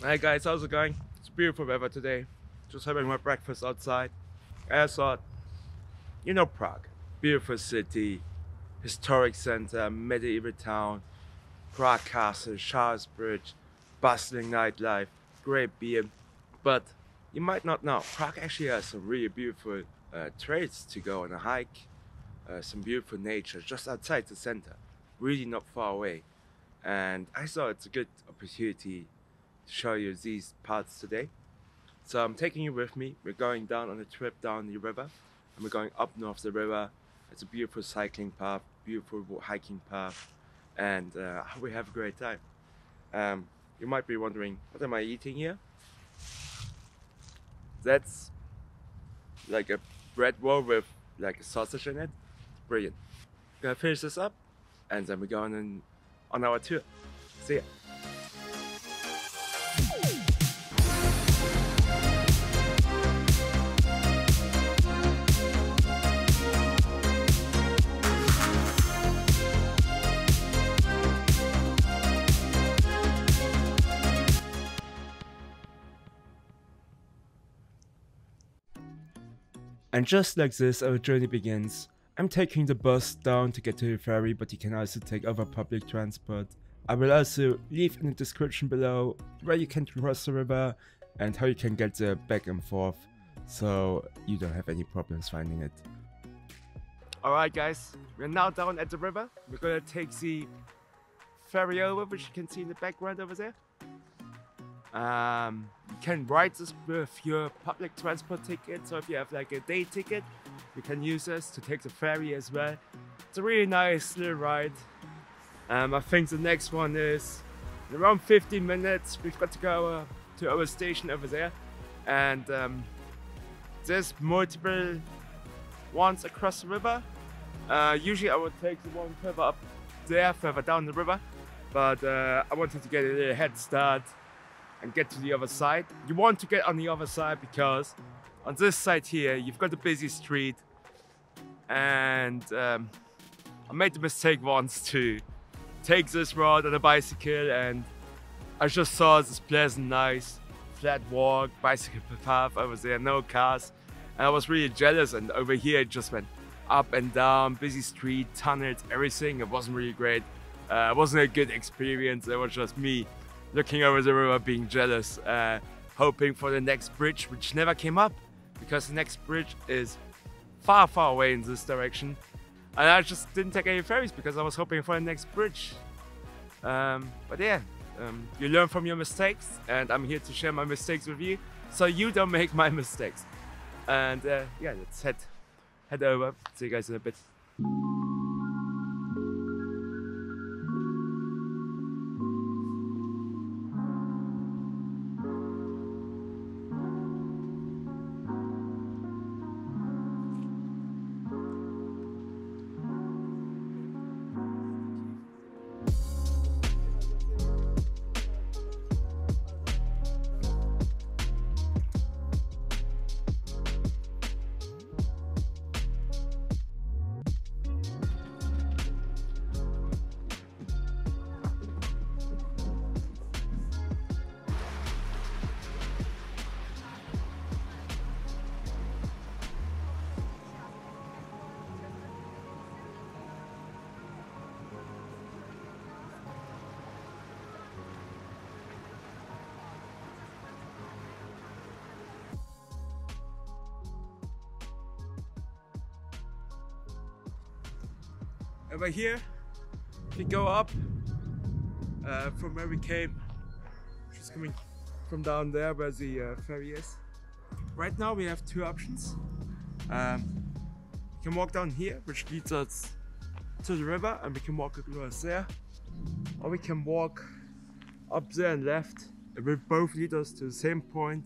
Hey guys, how's it going? It's beautiful weather today. Just having my breakfast outside. I thought, Prague. Beautiful city, historic center, medieval town, Prague Castle, Charles Bridge, bustling nightlife, great beer. But you might not know, Prague actually has some really beautiful trails to go on a hike, some beautiful nature just outside the center, really not far away. And I thought it's a good opportunity to show you these parts today. So I'm taking you with me. We're going down on a trip down the river, and we're going up north the river. It's a beautiful cycling path, beautiful hiking path, and we have a great time. You might be wondering, what am I eating here? That's like a bread roll with like a sausage in it. Brilliant. Gonna finish this up, and then we're going on our tour. See ya. And just like this, our journey begins. I'm taking the bus down to get to the ferry, but you can also take other public transport. I will also leave in the description below where you can cross the river and how you can get there back and forth, so you don't have any problems finding it. Alright guys, we're now down at the river. We're gonna take the ferry over, which you can see in the background over there. You can ride this with your public transport ticket, so if you have like a day ticket, you can use this to take the ferry as well. It's a really nice little ride. I think the next one is in around 15 minutes. We've got to go to our station over there, and there's multiple ones across the river. Usually I would take the one further up there, further down the river, but I wanted to get a little head start and get to the other side. You want to get on the other side because on this side here, you've got a busy street, and I made the mistake once to take this road on a bicycle, and I just saw this pleasant, nice, flat walk, bicycle path over there, no cars, and I was really jealous, and over here it just went up and down, busy street, tunnels, everything. It wasn't really great. It wasn't a good experience. It was just me looking over the river, being jealous, hoping for the next bridge, which never came up because the next bridge is far, far away in this direction. And I just didn't take any ferries because I was hoping for the next bridge. But yeah, you learn from your mistakes, and I'm here to share my mistakes with you so you don't make my mistakes. And yeah, let's head over. See you guys in a bit. Over here, if you go up from where we came, just coming from down there where the ferry is. Right now we have two options. We can walk down here, which leads us to the river, and we can walk across there, or we can walk up there and left. It will both lead us to the same point.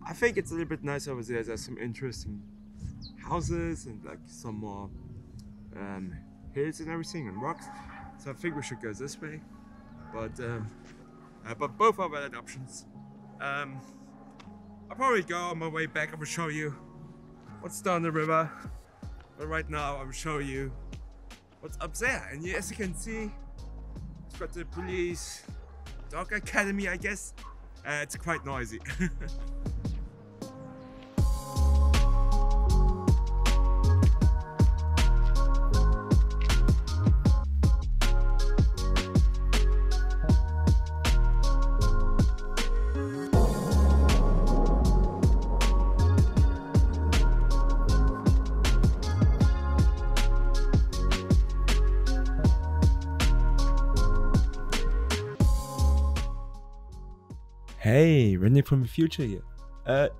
I think it's a little bit nice over there. There's some interesting houses and like some more hills and everything and rocks, so I think we should go this way, but both are valid options. I'll probably go on my way back. I will show you what's down the river, but right now I will show you what's up there. And as you can see, it's got the police dog academy, I guess. It's quite noisy. Hey, Rennie from the future here.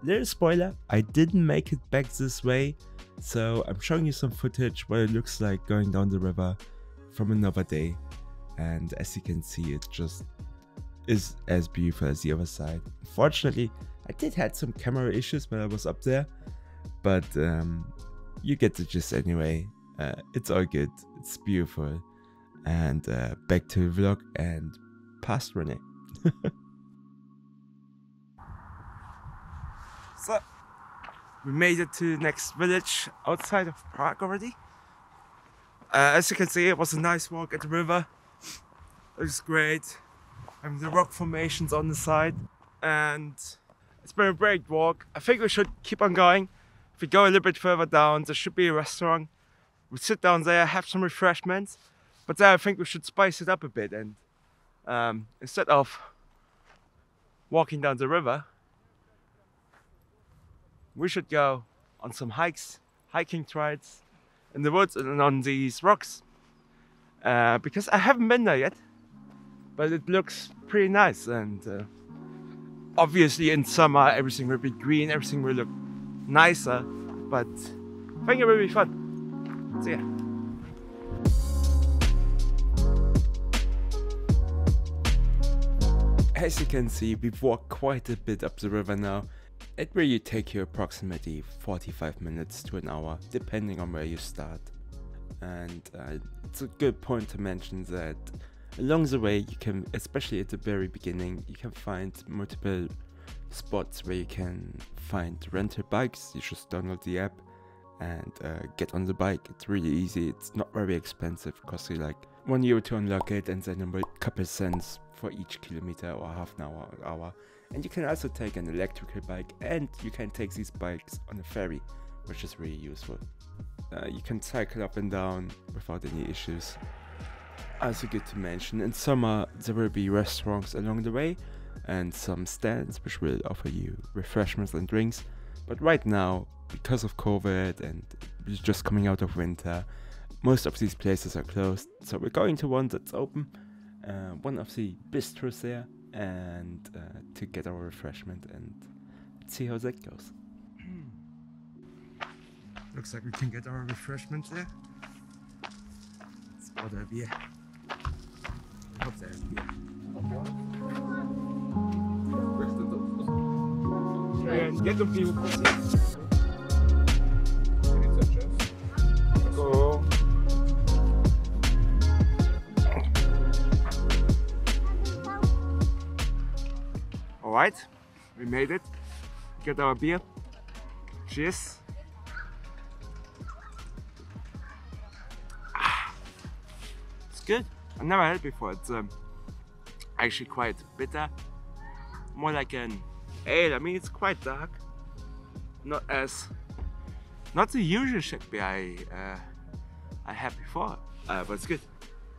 Little spoiler, I didn't make it back this way, so I'm showing you some footage what it looks like going down the river from another day. And as you can see, it just is as beautiful as the other side. Unfortunately, I did had some camera issues when I was up there, but you get the gist anyway. It's all good, it's beautiful. And back to the vlog and past Rennie. So, we made it to the next village outside of Prague already. As you can see, it was a nice walk at the river. It was great. Having the rock formations on the side. And it's been a great walk. I think we should keep on going. If we go a little bit further down, there should be a restaurant. We sit down there, have some refreshments. But then I think we should spice it up a bit. And instead of walking down the river, we should go on some hiking trails in the woods and on these rocks. Because I haven't been there yet, but it looks pretty nice. And obviously in summer everything will be green, everything will look nicer, but I think it will be fun. So yeah. As you can see, we've walked quite a bit up the river now. It really takes you approximately 45 minutes to an hour, depending on where you start. And it's a good point to mention that along the way you can, especially at the very beginning, you can find multiple spots where you can find rental bikes. You just download the app and get on the bike. It's really easy, it's not very expensive, it costs you like €1 to unlock it and then a couple cents for each kilometer or half an hour or hour. And you can also take an electrical bike, and you can take these bikes on a ferry, which is really useful. You can cycle up and down without any issues. Also good to mention, in summer there will be restaurants along the way and some stands which will offer you refreshments and drinks. But right now, because of COVID and we're just coming out of winter, most of these places are closed. So we're going to one that's open, one of the bistros there, and to get our refreshment and see how that goes. Looks like we can get our refreshment there. Let's order a beer. I hope they have beer. Get the beer. Go. Alright, we made it. Get our beer. Cheers. It's good. I've never had it before. It's actually quite bitter. More like an ale. I mean, it's quite dark. Not the usual shit beer I had before. But it's good.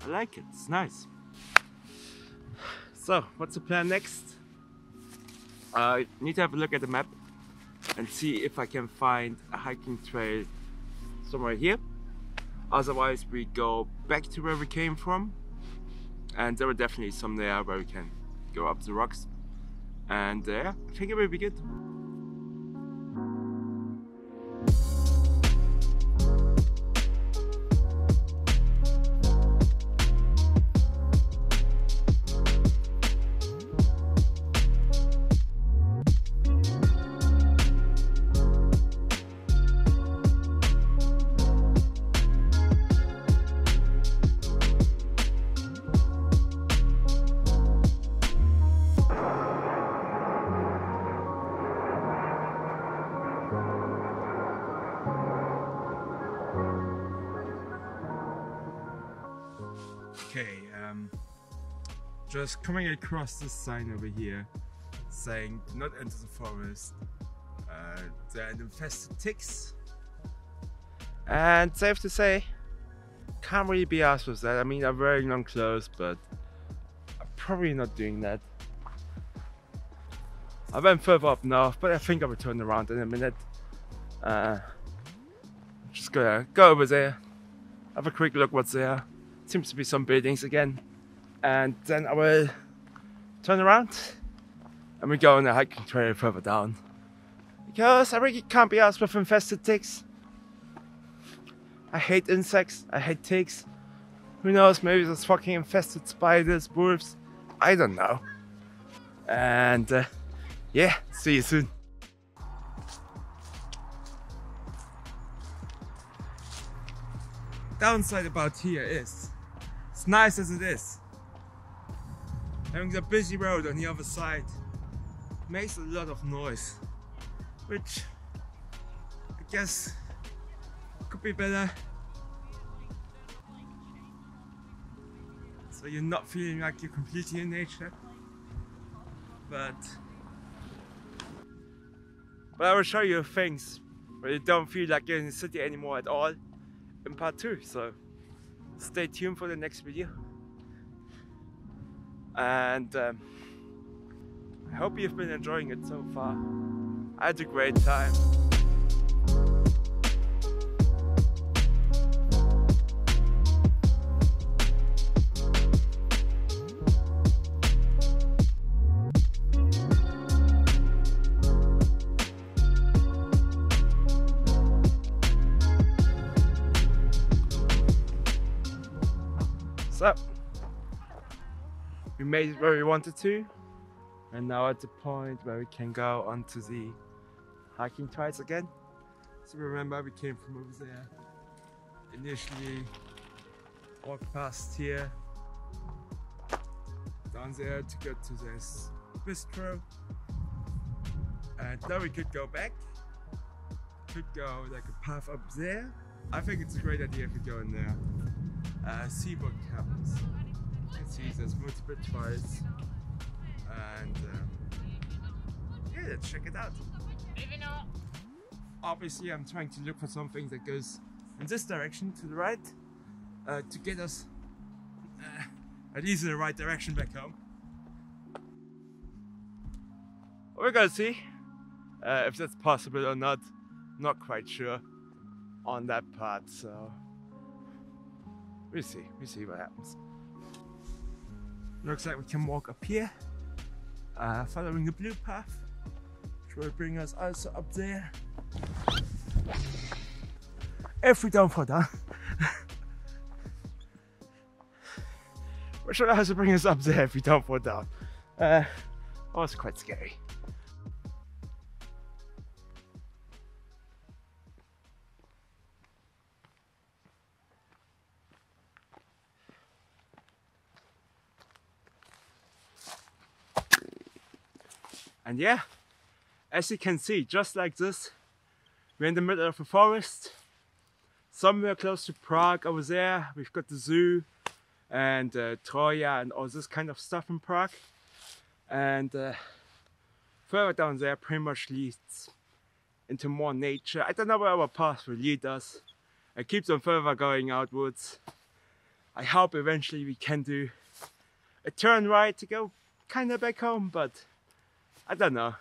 I like it. It's nice. So, what's the plan next? I need to have a look at the map and see if I can find a hiking trail somewhere here. Otherwise we go back to where we came from, and there are definitely some there where we can go up the rocks, and yeah, I think it will be good. Okay, just coming across this sign over here. saying do not enter the forest. There are infested ticks. And safe to say, can't really be asked with that. I mean, I'm wearing long clothes, but I'm probably not doing that. I went further up north, but I think I will turn around in a minute. Just gonna go over there, have a quick look what's there. Seems to be some buildings again. And then I will turn around and we go on a hiking trail further down. Because I really can't be asked with infested ticks. I hate insects, I hate ticks. Who knows, maybe there's fucking infested spiders, wolves, I don't know. And yeah, see you soon. Downside about here is, as nice as it is, having the busy road on the other side makes a lot of noise, which I guess could be better. So you're not feeling like you're completely in nature. But I will show you things where you don't feel like you're in the city anymore at all in part 2. So stay tuned for the next video. And I hope you've been enjoying it so far. I had a great time. So, we made it where we wanted to, and now at the point where we can go onto the hiking trails again. So remember, we came from over there, initially walked past here, down there to get to this bistro, and now we could go back, could go like a path up there. I think it's a great idea if we go in there. See what happens. You can see there's multiple trails, and yeah, let's check it out. Obviously, I'm trying to look for something that goes in this direction to the right to get us at least in the right direction back home. We're gonna see if that's possible or not. Not quite sure on that part, so we'll see what happens. Looks like we can walk up here, following the blue path, which will bring us also up there. If we don't fall down. Which will also bring us up there if we don't fall down. Also quite scary. And yeah, as you can see, just like this, we're in the middle of a forest, somewhere close to Prague. Over there, we've got the zoo and Troja and all this kind of stuff in Prague. And further down there pretty much leads into more nature. I don't know where our path will lead us. I keep on further going outwards. I hope eventually we can do a turn right to go kind of back home, but I don't know.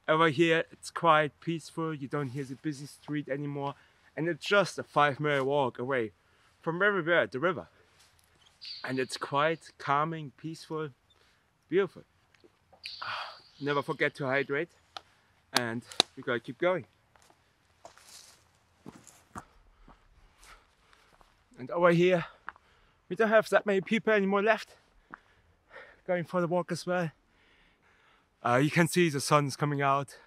Over here it's quite peaceful, you don't hear the busy street anymore, and it's just a 5-minute walk away from where we were at the river. And it's quite calming, peaceful, beautiful. Never forget to hydrate, and we gotta keep going. And over here we don't have that many people anymore left going for the walk as well. You can see the sun's coming out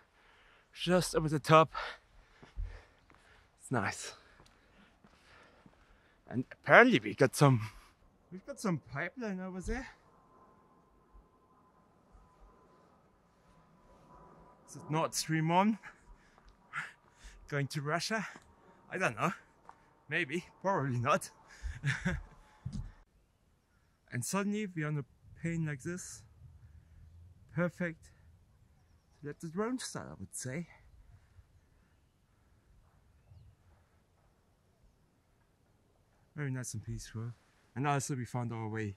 just over the top. It's nice. And apparently we've got some pipeline over there. Is it Nord Stream 1? Going to Russia? I don't know. Maybe, probably not. And suddenly we're on a plane like this. Perfect let the drone start, I would say. Very nice and peaceful. And also we found our way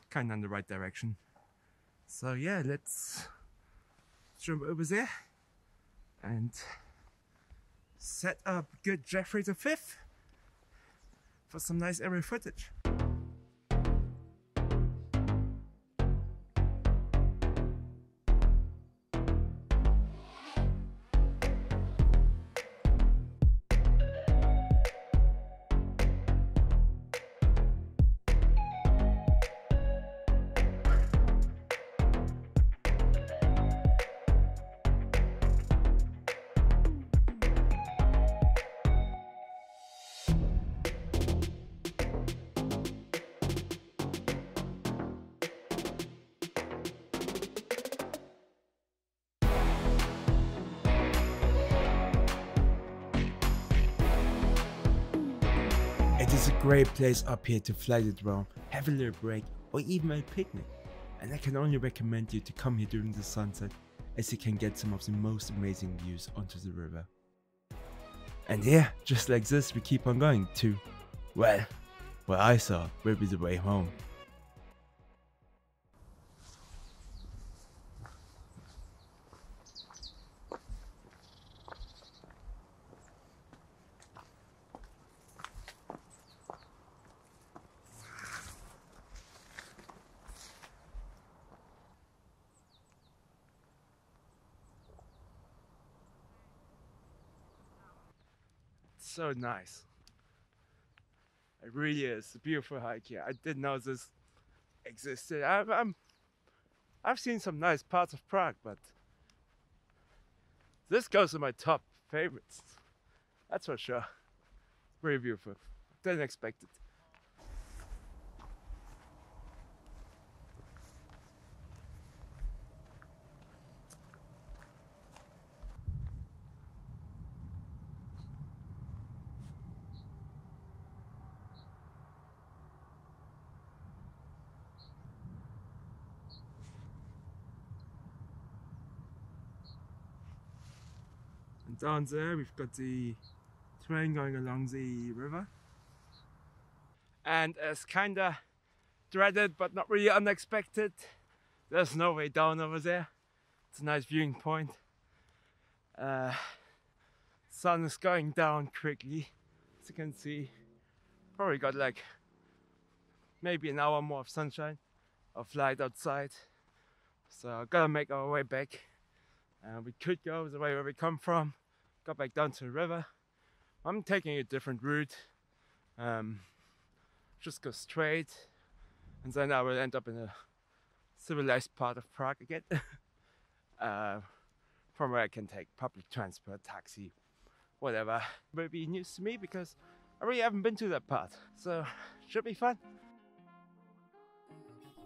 kind of in the right direction. So yeah, let's jump over there and set up good Jeffrey the 5th for some nice aerial footage. It is a great place up here to fly the drone, have a little break, or even a picnic. And I can only recommend you to come here during the sunset, as you can get some of the most amazing views onto the river. And yeah, just like this we keep on going to, well, what I thought will be the way home. So nice. It really is a beautiful hike here. I didn't know this existed. I've seen some nice parts of Prague, but this goes to my top favorites. That's for sure. Very beautiful. Didn't expect it. And down there we've got the train going along the river. And as kinda dreaded but not really unexpected, there's no way down over there. It's a nice viewing point. Sun is going down quickly, as you can see. Probably got like maybe an hour more of sunshine, of light outside. So gotta make our way back. We could go the way where we come from, go back down to the river. I'm taking a different route. Just go straight, and then I will end up in a civilized part of Prague again. From where I can take public transport, taxi, whatever. It will be news to me because I really haven't been to that part, so should be fun.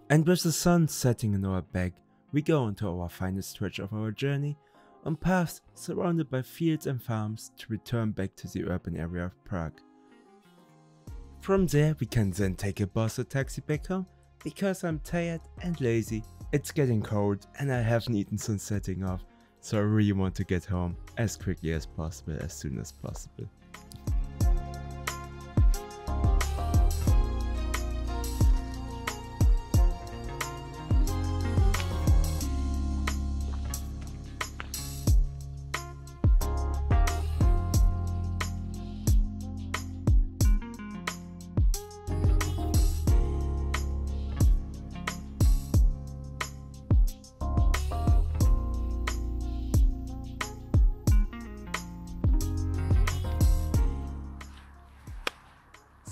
And with the sun setting in our back, we go onto our final stretch of our journey, on paths surrounded by fields and farms to return back to the urban area of Prague. From there we can then take a bus or taxi back home, because I'm tired and lazy. It's getting cold and I haven't eaten since setting off, so I really want to get home as quickly as possible, as soon as possible.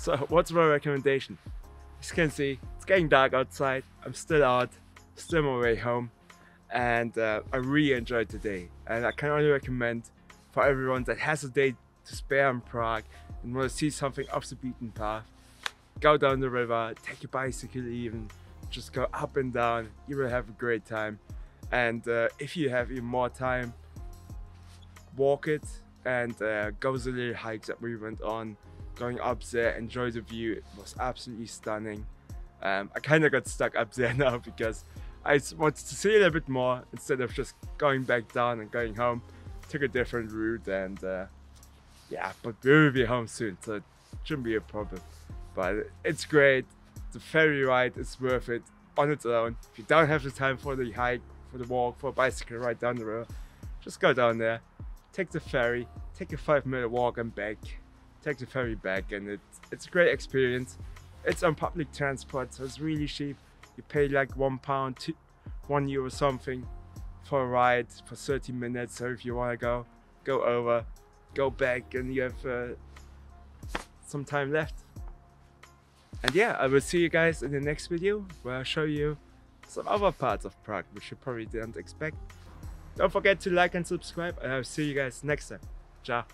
So what's my recommendation? As you can see, it's getting dark outside. I'm still out, still on my way home, and I really enjoyed today. And I can only recommend for everyone that has a day to spare in Prague and want to see something off the beaten path, go down the river, take your bicycle even, just go up and down. You will have a great time. And if you have even more time, walk it and go the little hikes that we went on. Going up there, enjoy the view. It was absolutely stunning. I kind of got stuck up there now because I wanted to see a little bit more instead of just going back down and going home. Took a different route, and yeah, but we'll be home soon, so it shouldn't be a problem. But it's great. The ferry ride is worth it on its own. If you don't have the time for the hike, for the walk, for a bicycle ride down the road, just go down there, take the ferry, take a 5-minute walk and back, take the ferry back, and it's a great experience. It's on public transport, so it's really cheap. You pay like £1, €1 something for a ride for 30 minutes. So if you want to go over, go back, and you have some time left. And yeah, I will see you guys in the next video where I'll show you some other parts of Prague which you probably didn't expect. Don't forget to like and subscribe, and I'll see you guys next time. Ciao.